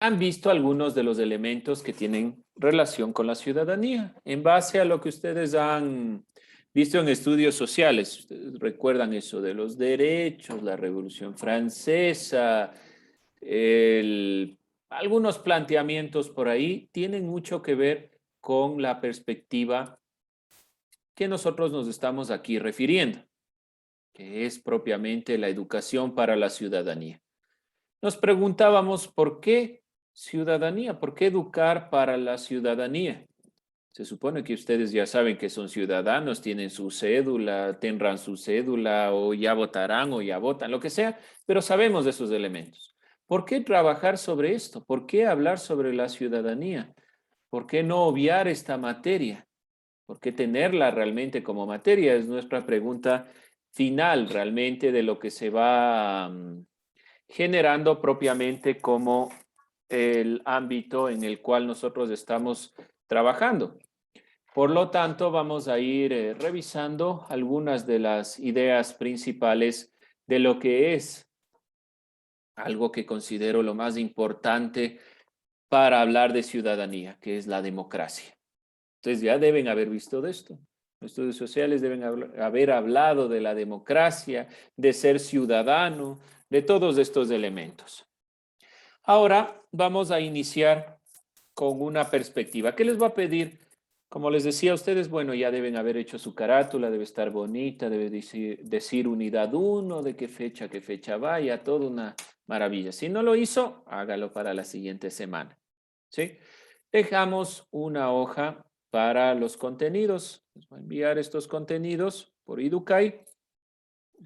han visto algunos de los elementos que tienen relación con la ciudadanía. En base a lo que ustedes han visto en estudios sociales, ustedes recuerdan eso de los derechos, la Revolución Francesa, algunos planteamientos por ahí tienen mucho que ver con la perspectiva que nosotros nos estamos aquí refiriendo, que es propiamente la educación para la ciudadanía. Nos preguntábamos por qué ciudadanía, por qué educar para la ciudadanía. Se supone que ustedes ya saben que son ciudadanos, tienen su cédula, tendrán su cédula o ya votarán o ya votan, lo que sea, pero sabemos de esos elementos. ¿Por qué trabajar sobre esto? ¿Por qué hablar sobre la ciudadanía? ¿Por qué no obviar esta materia? ¿Por qué tenerla realmente como materia? Es nuestra pregunta final realmente de lo que se va generando propiamente como el ámbito en el cual nosotros estamos trabajando. Por lo tanto, vamos a ir revisando algunas de las ideas principales de lo que es algo que considero lo más importante para hablar de ciudadanía, que es la democracia. Entonces ya deben haber visto de esto. Los estudios sociales deben haber hablado de la democracia, de ser ciudadano, de todos estos elementos. Ahora vamos a iniciar con una perspectiva. ¿Qué les va a pedir? Como les decía a ustedes, bueno, ya deben haber hecho su carátula, debe estar bonita, debe decir unidad 1, de qué fecha vaya, toda una maravilla. Si no lo hizo, hágalo para la siguiente semana. ¿Sí? Dejamos una hoja para los contenidos. Les voy a enviar estos contenidos por Educay,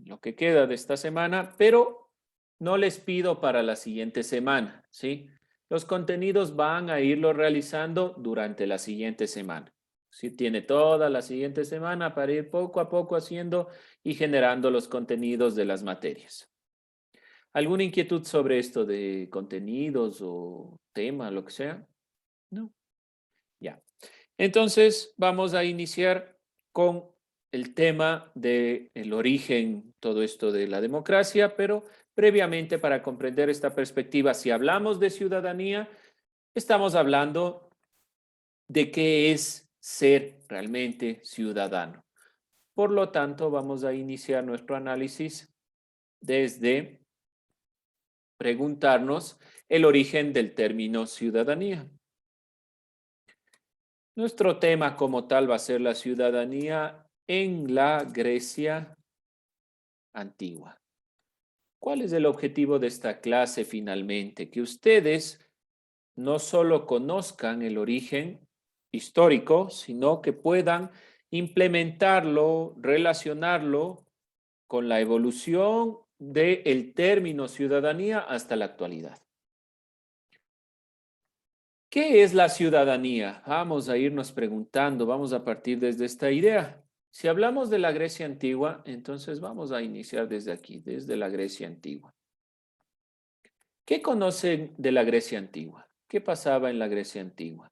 lo que queda de esta semana, pero no les pido para la siguiente semana, ¿sí? Los contenidos van a irlo realizando durante la siguiente semana. Sí, tiene toda la siguiente semana para ir poco a poco haciendo y generando los contenidos de las materias. ¿Alguna inquietud sobre esto de contenidos o tema, lo que sea? No. Ya. Entonces, vamos a iniciar con el tema del origen, todo esto de la democracia, pero previamente para comprender esta perspectiva, si hablamos de ciudadanía, estamos hablando de qué es ser realmente ciudadano. Por lo tanto, vamos a iniciar nuestro análisis desde preguntarnos el origen del término ciudadanía. Nuestro tema como tal va a ser la ciudadanía en la Grecia antigua. ¿Cuál es el objetivo de esta clase finalmente? Que ustedes no solo conozcan el origen histórico, sino que puedan implementarlo, relacionarlo con la evolución del término ciudadanía hasta la actualidad. ¿Qué es la ciudadanía? Vamos a irnos preguntando, vamos a partir desde esta idea. Si hablamos de la Grecia antigua, entonces vamos a iniciar desde aquí, desde la Grecia antigua. ¿Qué conocen de la Grecia antigua? ¿Qué pasaba en la Grecia antigua?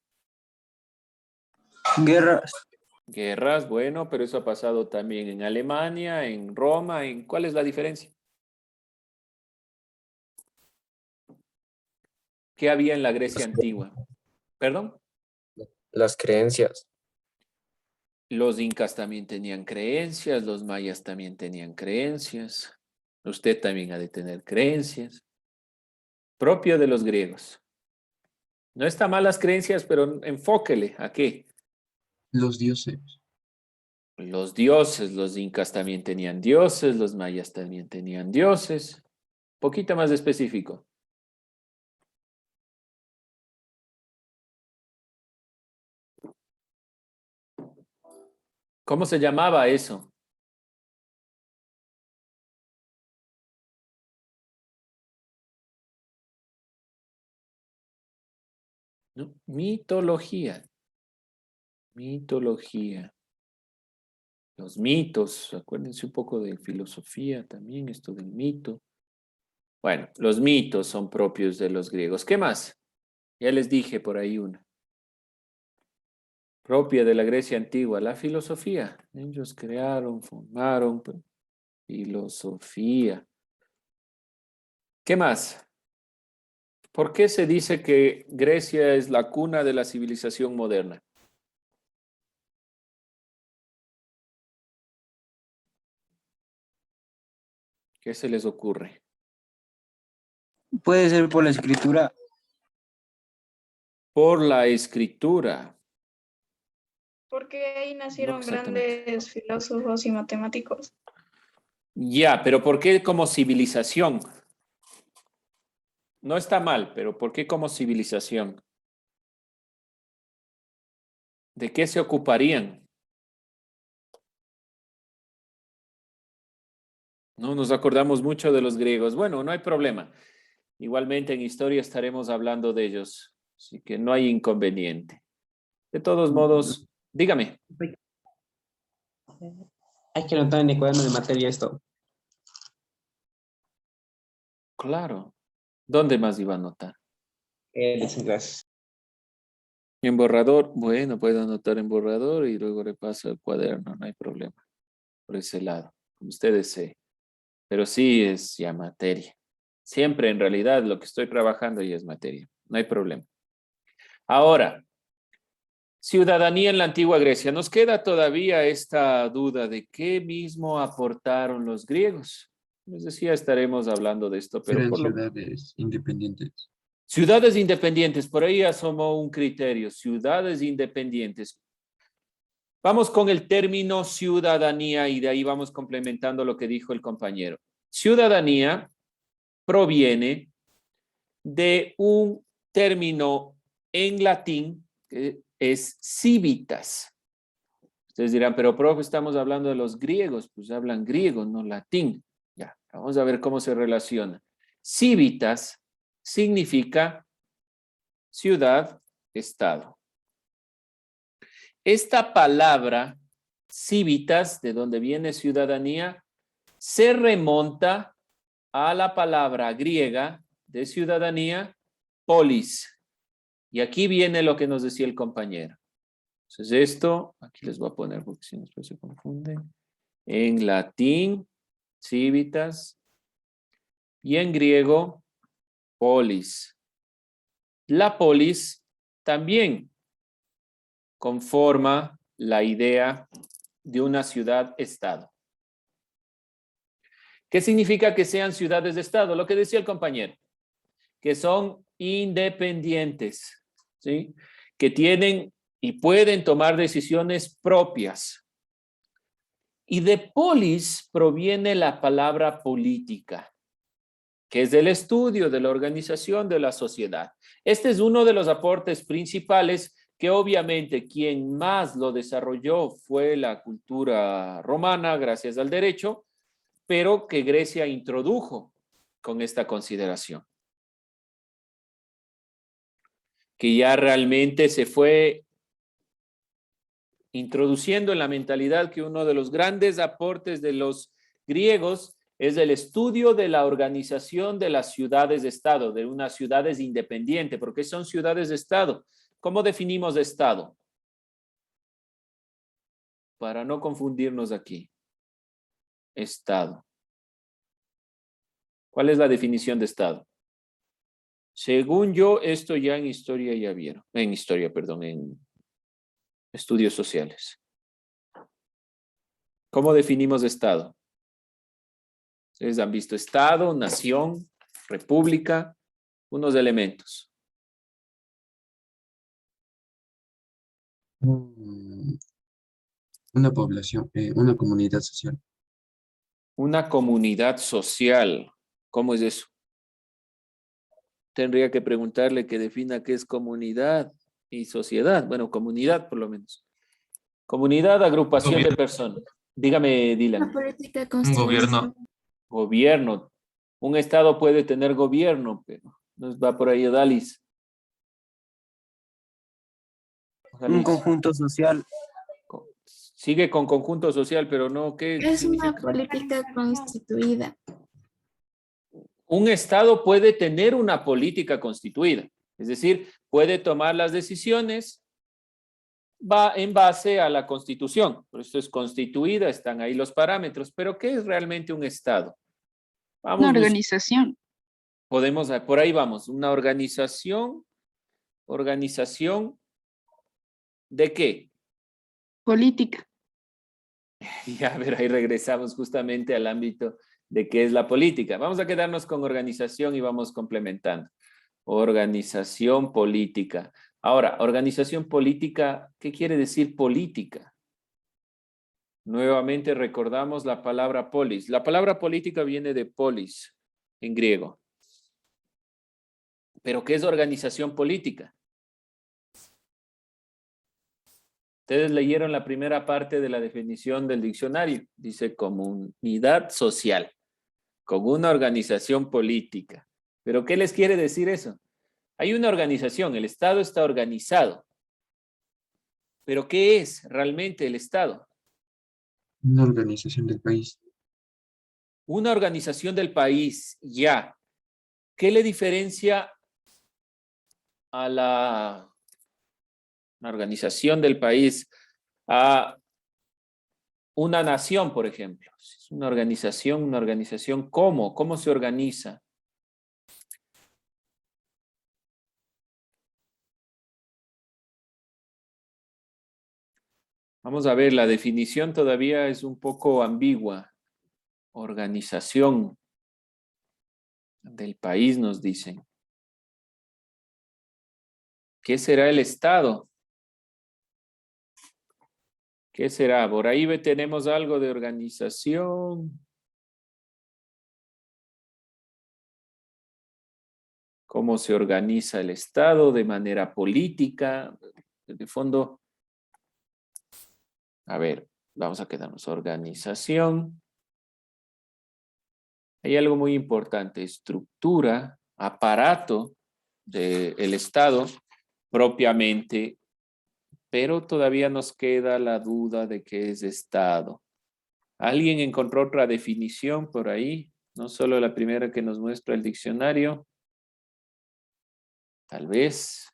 Guerras. Guerras, bueno, pero eso ha pasado también en Alemania, en Roma, ¿cuál es la diferencia? ¿Qué había en la Grecia antigua? ¿Perdón? Las creencias. Los incas también tenían creencias, los mayas también tenían creencias, usted también ha de tener creencias, propio de los griegos. No está mal las creencias, pero enfóquele, ¿a qué? Los dioses. Los dioses, los incas también tenían dioses, los mayas también tenían dioses. Poquito más específico. ¿Cómo se llamaba eso? ¿No? Mitología. Mitología. Los mitos, acuérdense un poco de filosofía también, esto del mito. Bueno, los mitos son propios de los griegos. ¿Qué más? Ya les dije por ahí una. Propia de la Grecia antigua, la filosofía. Ellos crearon, formaron filosofía. ¿Qué más? ¿Por qué se dice que Grecia es la cuna de la civilización moderna? ¿Qué se les ocurre? Puede ser por la escritura. Por la escritura. Porque ahí No nacieron exactamente. grandes filósofos y matemáticos. Ya, pero ¿por qué como civilización? No está mal, pero ¿por qué como civilización? ¿De qué se ocuparían? No nos acordamos mucho de los griegos. Bueno, no hay problema. Igualmente en historia estaremos hablando de ellos, así que no hay inconveniente. De todos modos, dígame. Hay que anotar en el cuaderno de materia esto. Claro. ¿Dónde más iba a anotar? Gracias. En borrador, bueno, puedo anotar en borrador y luego repaso el cuaderno, no hay problema. Por ese lado, como usted desee. Pero sí es ya materia. Siempre en realidad lo que estoy trabajando ya es materia, no hay problema. Ahora, ciudadanía en la antigua Grecia. Nos queda todavía esta duda de qué mismo aportaron los griegos. Les decía, estaremos hablando de esto, pero Eran por lo ciudades independientes. ciudades independientes, por ahí asomó un criterio, ciudades independientes. Vamos con el término ciudadanía y de ahí vamos complementando lo que dijo el compañero. Ciudadanía proviene de un término en latín que es civitas. Ustedes dirán, pero profe, estamos hablando de los griegos, pues hablan griego, no latín. Ya, vamos a ver cómo se relaciona. Civitas significa ciudad, estado. Esta palabra, civitas, de donde viene ciudadanía, se remonta a la palabra griega de ciudadanía, polis. Y aquí viene lo que nos decía el compañero. Entonces esto, aquí les voy a poner porque si no después se confunden. En latín, civitas, y en griego, polis. La polis también conforma la idea de una ciudad-estado. ¿Qué significa que sean ciudades de estado? Lo que decía el compañero, que son independientes, ¿sí? Que tienen y pueden tomar decisiones propias. Y de polis proviene la palabra política, que es del estudio, de la organización de la sociedad. Este es uno de los aportes principales que obviamente quien más lo desarrolló fue la cultura romana, gracias al derecho, pero que Grecia introdujo con esta consideración. Que ya realmente se fue introduciendo en la mentalidad que uno de los grandes aportes de los griegos es el estudio de la organización de las ciudades de Estado, de unas ciudades independientes. ¿Por qué son ciudades de Estado? ¿Cómo definimos Estado? Para no confundirnos aquí. Estado. ¿Cuál es la definición de Estado? Según yo, esto ya en historia ya vieron. En historia, perdón, en estudios sociales. ¿Cómo definimos Estado? Ustedes han visto Estado, nación, república, unos elementos. Una población, una comunidad social. Una comunidad social. ¿Cómo es eso? Tendría que preguntarle que defina qué es comunidad y sociedad. Bueno, comunidad por lo menos. Comunidad, agrupación de personas. Dígame, La Dylan. política Un constitucional. gobierno. Gobierno. Un estado puede tener gobierno, pero nos va por ahí Odalis. Un conjunto social. Sigue con conjunto social, pero no, ¿qué Es una significa? política constituida. Un estado puede tener una política constituida, es decir, puede tomar las decisiones va en base a la Constitución. Por eso es constituida, están ahí los parámetros. Pero ¿qué es realmente un estado? Una organización. Podemos, por ahí vamos, una organización ¿de qué? Política. Y a ver, ahí regresamos justamente al ámbito de qué es la política. Vamos a quedarnos con organización y vamos complementando. Organización política. Ahora, organización política, ¿qué quiere decir política? Nuevamente recordamos la palabra polis. La palabra política viene de polis en griego. ¿Pero qué es organización política? Ustedes leyeron la primera parte de la definición del diccionario. Dice comunidad social, con una organización política. ¿Pero qué les quiere decir eso? Hay una organización, el Estado está organizado. ¿Pero qué es realmente el Estado? Una organización del país. Una organización del país, ya. ¿Qué le diferencia a la organización del país a una nación, por ejemplo? Es una organización, ¿cómo? ¿Cómo se organiza? Vamos a ver, la definición todavía es un poco ambigua. Organización del país, nos dicen. ¿Qué será el Estado? ¿Qué será? Por ahí tenemos algo de organización. ¿Cómo se organiza el Estado de manera política? De fondo, a ver, vamos a quedarnos. Organización. Hay algo muy importante. Estructura, aparato del Estado propiamente, pero todavía nos queda la duda de qué es Estado. ¿Alguien encontró otra definición por ahí? No solo la primera que nos muestra el diccionario. Tal vez.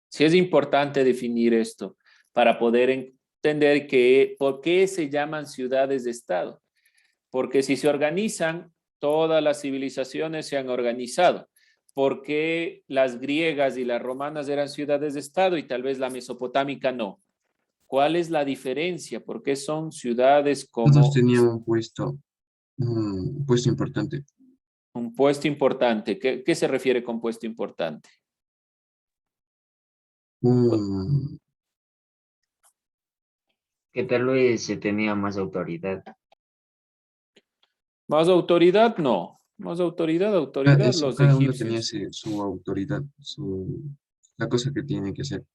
Sí es importante definir esto para poder entender por qué se llaman ciudades de Estado. Porque si se organizan, todas las civilizaciones se han organizado. ¿Por qué las griegas y las romanas eran ciudades de Estado y tal vez la mesopotámica no? ¿Cuál es la diferencia? ¿Por qué son ciudades como Todos tenían un puesto importante. un puesto importante? ¿Qué se refiere con puesto importante? Un- Que tal vez se tenía más autoridad. ¿Más autoridad? No. Más autoridad, los cada uno tenía egipcios. su autoridad, la cosa que tiene que hacer.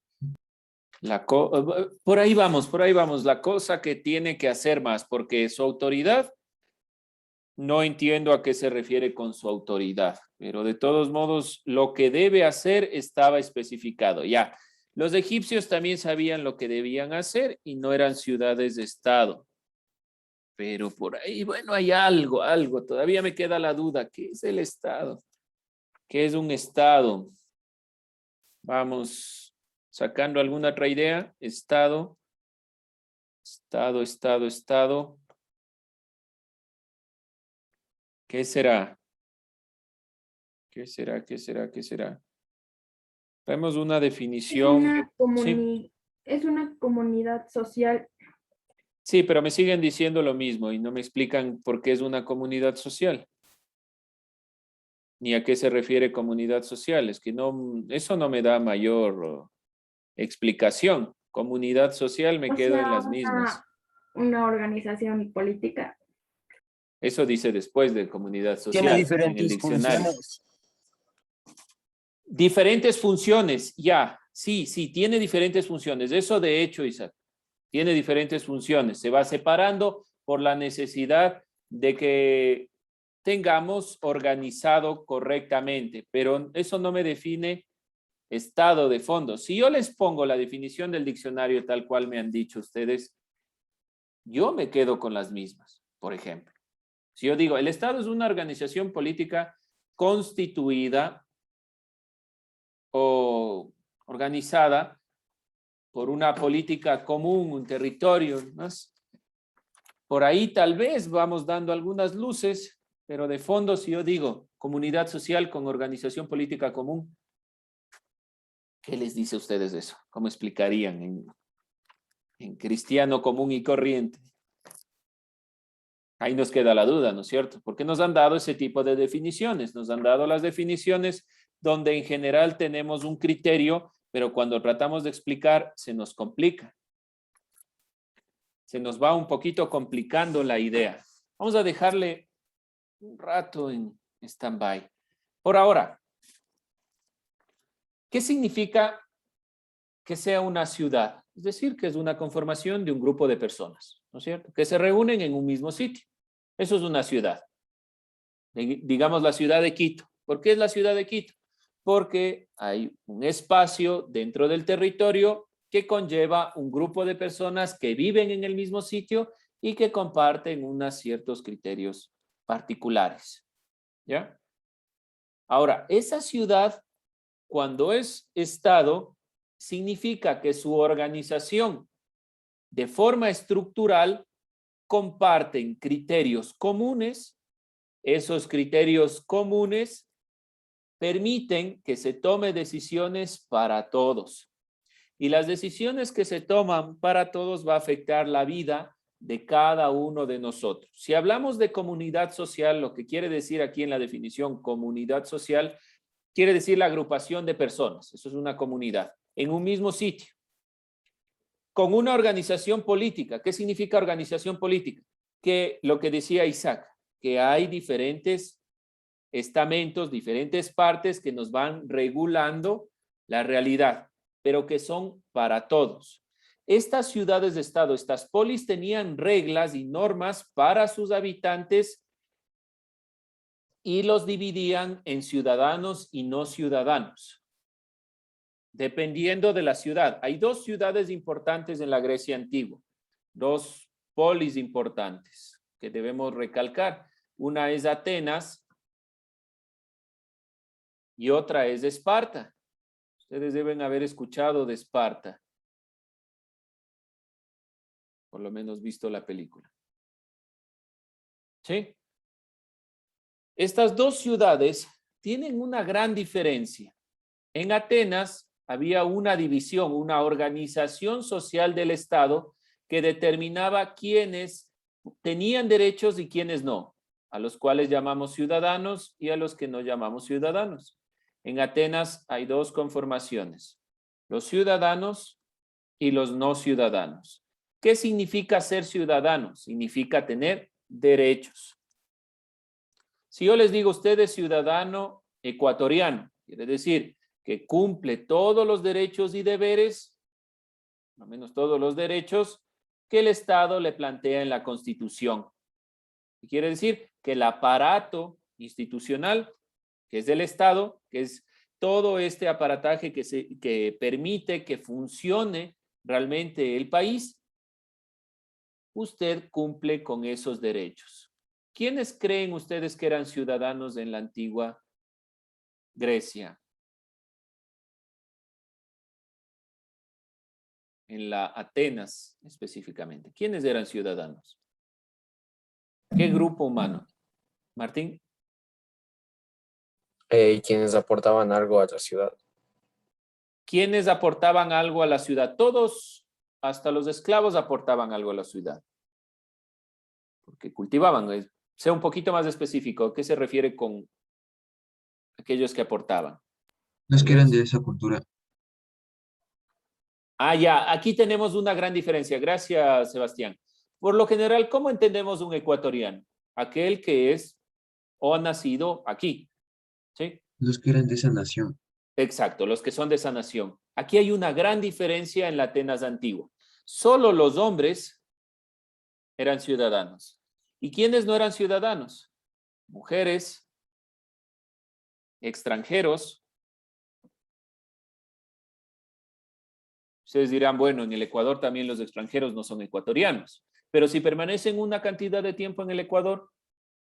Por ahí vamos. La cosa que tiene que hacer más, porque su autoridad, no entiendo a qué se refiere con su autoridad, pero de todos modos, lo que debe hacer estaba especificado. Ya, los egipcios también sabían lo que debían hacer y no eran ciudades de Estado. Pero por ahí, bueno, hay algo. Todavía me queda la duda. ¿Qué es el Estado? ¿Qué es un Estado? Vamos sacando alguna otra idea. Estado. ¿Qué será? ¿Qué será? Vemos una definición. Sí, Es una comunidad social. sí, pero me siguen diciendo lo mismo y no me explican por qué es una comunidad social. Ni a qué se refiere comunidad social. Es que no, eso no me da mayor explicación. Comunidad social me quedo en las mismas. Una organización política. Eso dice después de comunidad Tiene social en el diferentes diccionario. funciones. Diferentes funciones, ya. Sí, tiene diferentes funciones. Eso de hecho, Isaac, tiene diferentes funciones. Se va separando por la necesidad de que tengamos organizado correctamente, pero eso no me define estado de fondo. Si yo les pongo la definición del diccionario tal cual me han dicho ustedes, yo me quedo con las mismas, por ejemplo. Si yo digo, el Estado es una organización política constituida o organizada por una política común, un territorio, ¿no? Por ahí tal vez vamos dando algunas luces, Pero de fondo, si yo digo comunidad social con organización política común, ¿qué les dice a ustedes eso? ¿Cómo explicarían en cristiano común y corriente? Ahí nos queda la duda, ¿no es cierto? Porque nos han dado ese tipo de definiciones. Nos han dado las definiciones donde en general tenemos un criterio, pero cuando tratamos de explicar se nos complica. Se nos va un poquito complicando la idea. Vamos a dejarle un rato en stand-by. Por ahora, ¿qué significa que sea una ciudad? Es decir, que es una conformación de un grupo de personas, ¿no es cierto? Que se reúnen en un mismo sitio. Eso es una ciudad. Digamos la ciudad de Quito. ¿Por qué es la ciudad de Quito? Porque hay un espacio dentro del territorio que conlleva un grupo de personas que viven en el mismo sitio y que comparten unos ciertos criterios particulares. ¿Ya? Ahora, esa ciudad, cuando es Estado, significa que su organización de forma estructural comparten criterios comunes. Esos criterios comunes permiten que se tome decisiones para todos. Y las decisiones que se toman para todos va a afectar la vida de cada uno de nosotros. Si hablamos de comunidad social, lo que quiere decir aquí en la definición comunidad social, quiere decir la agrupación de personas. Eso es una comunidad, en un mismo sitio. Con una organización política. ¿Qué significa organización política? Que lo que decía Isaac, que hay diferentes estamentos, diferentes partes que nos van regulando la realidad, pero que son para todos. Estas ciudades de estado, estas polis, tenían reglas y normas para sus habitantes y los dividían en ciudadanos y no ciudadanos, dependiendo de la ciudad. Hay dos ciudades importantes en la Grecia antigua, dos polis importantes que debemos recalcar. Una es Atenas y otra es Esparta. Ustedes deben haber escuchado de Esparta. Por lo menos visto la película. ¿Sí? Estas dos ciudades tienen una gran diferencia. En Atenas había una división, una organización social del Estado que determinaba quiénes tenían derechos y quiénes no, a los cuales llamamos ciudadanos y a los que no llamamos ciudadanos. En Atenas hay dos conformaciones, los ciudadanos y los no ciudadanos. ¿Qué significa ser ciudadano? Significa tener derechos. Si yo les digo, usted es ciudadano ecuatoriano, quiere decir que cumple todos los derechos y deberes, al menos todos los derechos, que el Estado le plantea en la Constitución. Quiere decir que el aparato institucional, que es del Estado, que es todo este aparataje que permite que funcione realmente el país, usted cumple con esos derechos. ¿Quiénes creen ustedes que eran ciudadanos en la antigua Grecia? En la Atenas específicamente. ¿Quiénes eran ciudadanos? ¿Qué grupo humano? Martín. Quienes aportaban algo a la ciudad. ¿Quiénes aportaban algo a la ciudad? Todos, hasta los esclavos, aportaban algo a la ciudad. Porque cultivaban. Sea un poquito más específico. ¿A qué se refiere con aquellos que aportaban? Los que eran de esa cultura. Ah, ya. Aquí tenemos una gran diferencia. Gracias, Sebastián. Por lo general, ¿cómo entendemos un ecuatoriano? Aquel que es o ha nacido aquí. ¿Sí? Los que eran de esa nación. Exacto, los que son de esa nación. Aquí hay una gran diferencia en la Atenas antigua. Solo los hombres eran ciudadanos. ¿Y quiénes no eran ciudadanos? Mujeres, extranjeros. Ustedes dirán, bueno, en el Ecuador también los extranjeros no son ecuatorianos, pero si permanecen una cantidad de tiempo en el Ecuador,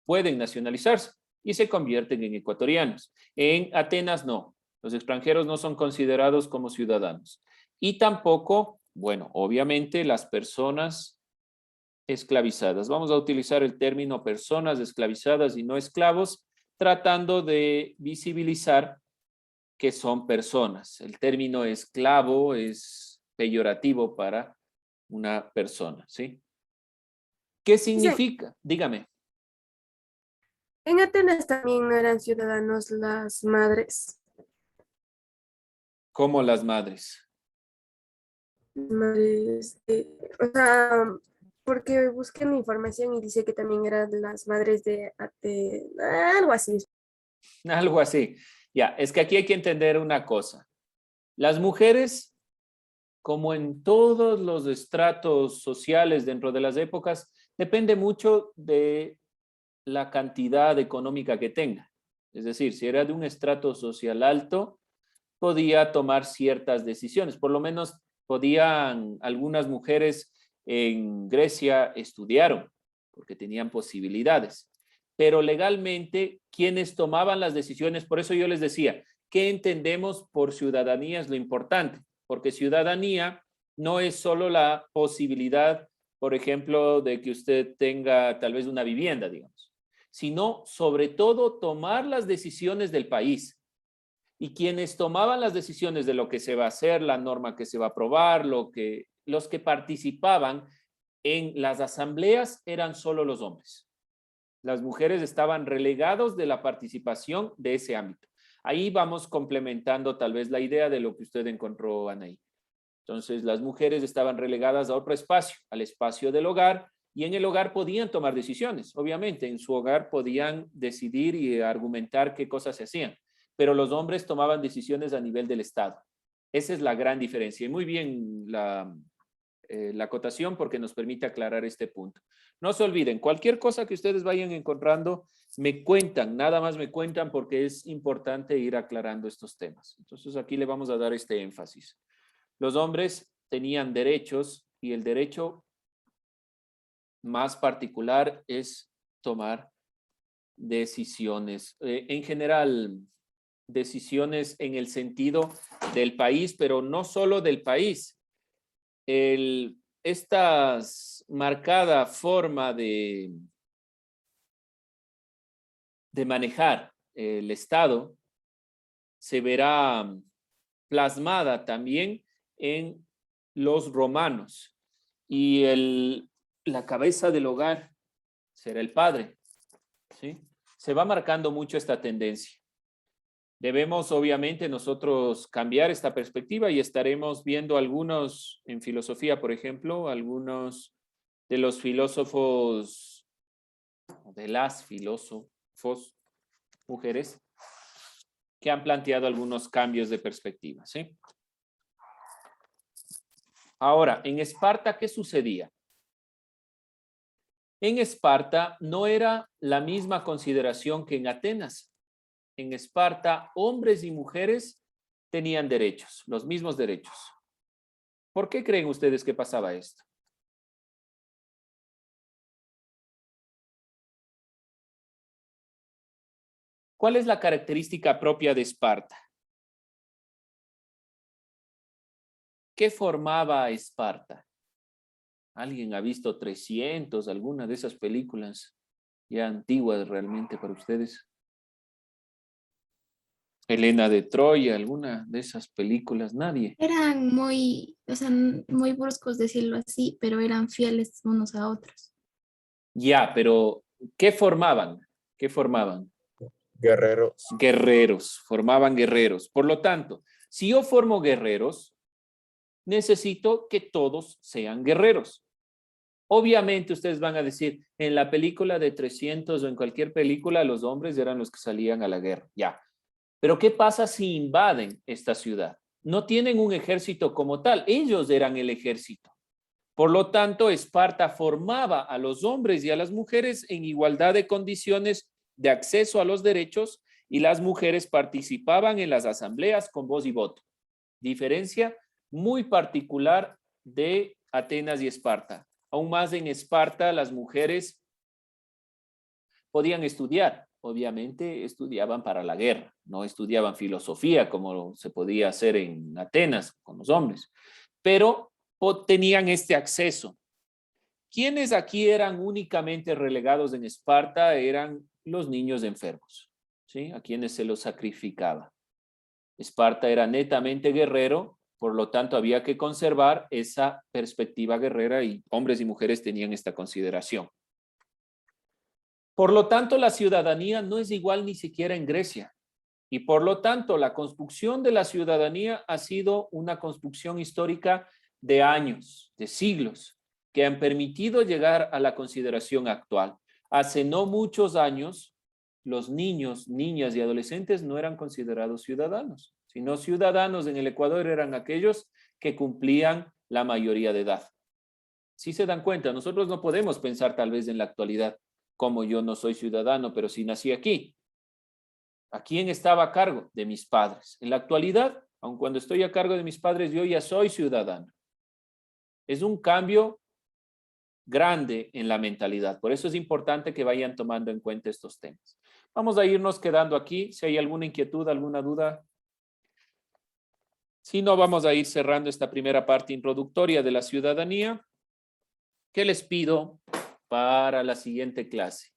pueden nacionalizarse y se convierten en ecuatorianos. En Atenas no, los extranjeros no son considerados como ciudadanos. Y tampoco, bueno, obviamente las personas esclavizadas. Vamos a utilizar el término personas esclavizadas y no esclavos, tratando de visibilizar que son personas. El término esclavo es peyorativo para una persona, ¿sí? ¿Qué significa? Dígame. En Atenas también no eran ciudadanos las madres. ¿Cómo las madres? Madres o sea, porque busqué mi información y dice que también eran las madres de algo así. Algo así. Ya, es que aquí hay que entender una cosa. Las mujeres, como en todos los estratos sociales dentro de las épocas, depende mucho de la cantidad económica que tenga. Es decir, si era de un estrato social alto, podía tomar ciertas decisiones. Por lo menos podían, algunas mujeres en Grecia estudiaron porque tenían posibilidades. Pero legalmente, quienes tomaban las decisiones, por eso yo les decía, ¿qué entendemos por ciudadanía? Es lo importante, porque ciudadanía no es solo la posibilidad, por ejemplo, de que usted tenga tal vez una vivienda, digamos, sino sobre todo tomar las decisiones del país. Y quienes tomaban las decisiones de lo que se va a hacer, la norma que se va a aprobar, los que participaban en las asambleas eran solo los hombres. Las mujeres estaban relegados de la participación de ese ámbito. Ahí vamos complementando tal vez la idea de lo que usted encontró, Anaí. Entonces, las mujeres estaban relegadas a otro espacio, al espacio del hogar, y en el hogar podían tomar decisiones. Obviamente, en su hogar podían decidir y argumentar qué cosas se hacían, pero los hombres tomaban decisiones a nivel del Estado. Esa es la gran diferencia. Y muy bien la acotación porque nos permite aclarar este punto. No se olviden, cualquier cosa que ustedes vayan encontrando, me cuentan, nada más me cuentan porque es importante ir aclarando estos temas. Entonces aquí le vamos a dar este énfasis. Los hombres tenían derechos y el derecho más particular es tomar decisiones. En general, decisiones en el sentido del país, pero no solo del país. Esta marcada forma de manejar el Estado se verá plasmada también en los romanos y la cabeza del hogar será el padre, ¿sí? Se va marcando mucho esta tendencia. Debemos, obviamente, nosotros cambiar esta perspectiva y estaremos viendo algunos, en filosofía, por ejemplo, algunos de los filósofos, de las filósofos mujeres, que han planteado algunos cambios de perspectiva, ¿sí? Ahora, en Esparta, ¿qué sucedía? En Esparta no era la misma consideración que en Atenas. En Esparta, hombres y mujeres tenían derechos, los mismos derechos. ¿Por qué creen ustedes que pasaba esto? ¿Cuál es la característica propia de Esparta? ¿Qué formaba Esparta? ¿Alguien ha visto 300, alguna de esas películas ya antiguas realmente para ustedes? Helena de Troya, alguna de esas películas, nadie. Eran muy, o sea, muy bruscos decirlo así, pero eran fieles unos a otros. Ya, pero ¿qué formaban? ¿Qué formaban? Guerreros. Guerreros, formaban guerreros. Por lo tanto, si yo formo guerreros, necesito que todos sean guerreros. Obviamente ustedes van a decir, en la película de 300 o en cualquier película, los hombres eran los que salían a la guerra. Ya. Pero ¿qué pasa si invaden esta ciudad? No tienen un ejército como tal, ellos eran el ejército. Por lo tanto, Esparta formaba a los hombres y a las mujeres en igualdad de condiciones de acceso a los derechos y las mujeres participaban en las asambleas con voz y voto. Diferencia muy particular de Atenas y Esparta. Aún más en Esparta, las mujeres podían estudiar. Obviamente estudiaban para la guerra, no estudiaban filosofía como se podía hacer en Atenas con los hombres, pero tenían este acceso. ¿Quiénes aquí eran únicamente relegados en Esparta? Eran los niños enfermos, ¿sí? A quienes se los sacrificaba. Esparta era netamente guerrero, por lo tanto había que conservar esa perspectiva guerrera y hombres y mujeres tenían esta consideración. Por lo tanto, la ciudadanía no es igual ni siquiera en Grecia. Y por lo tanto, la construcción de la ciudadanía ha sido una construcción histórica de años, de siglos, que han permitido llegar a la consideración actual. Hace no muchos años, los niños, niñas y adolescentes no eran considerados ciudadanos, sino ciudadanos en el Ecuador eran aquellos que cumplían la mayoría de edad. Si se dan cuenta, nosotros no podemos pensar tal vez en la actualidad, como yo no soy ciudadano, pero sí nací aquí. ¿A quién estaba a cargo? De mis padres. En la actualidad, aun cuando estoy a cargo de mis padres, yo ya soy ciudadano. Es un cambio grande en la mentalidad. Por eso es importante que vayan tomando en cuenta estos temas. Vamos a irnos quedando aquí. Si hay alguna inquietud, alguna duda. Si no, vamos a ir cerrando esta primera parte introductoria de la ciudadanía. ¿Qué les pido para la siguiente clase?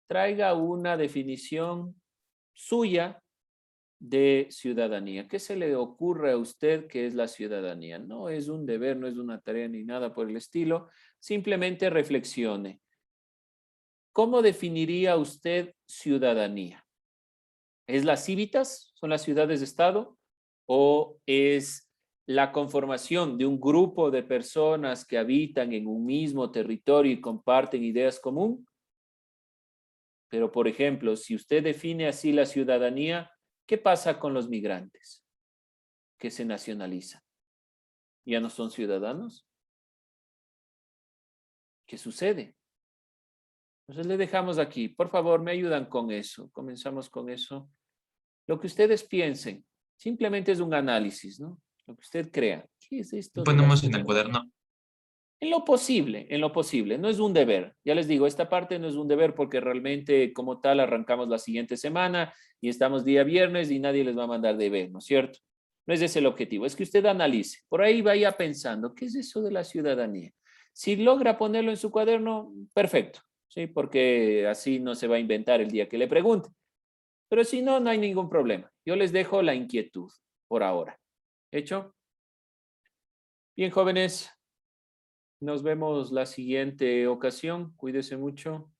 Traiga una definición suya de ciudadanía. ¿Qué se le ocurre a usted que es la ciudadanía? No es un deber, no es una tarea ni nada por el estilo. Simplemente reflexione. ¿Cómo definiría usted ciudadanía? ¿Es las cívitas? ¿Son las ciudades de Estado? ¿O es la conformación de un grupo de personas que habitan en un mismo territorio y comparten ideas comunes? Pero, por ejemplo, si usted define así la ciudadanía, ¿qué pasa con los migrantes que se nacionalizan? ¿Ya no son ciudadanos? ¿Qué sucede? Entonces le dejamos aquí. Por favor, me ayudan con eso. Comenzamos con eso. Lo que ustedes piensen, simplemente es un análisis, ¿no? Lo que usted crea. ¿Qué es esto de la Ponemos en el ciudadanía? cuaderno. En lo posible, no es un deber. Ya les digo, esta parte no es un deber porque realmente como tal arrancamos la siguiente semana y estamos día viernes y nadie les va a mandar deber, ¿no es cierto? No es ese el objetivo, es que usted analice. Por ahí vaya pensando, ¿qué es eso de la ciudadanía? Si logra ponerlo en su cuaderno, perfecto, ¿sí? Porque así no se va a inventar el día que le pregunte. Pero si no, no hay ningún problema. Yo les dejo la inquietud por ahora. ¿Hecho? Bien, jóvenes. Nos vemos la siguiente ocasión. Cuídese mucho.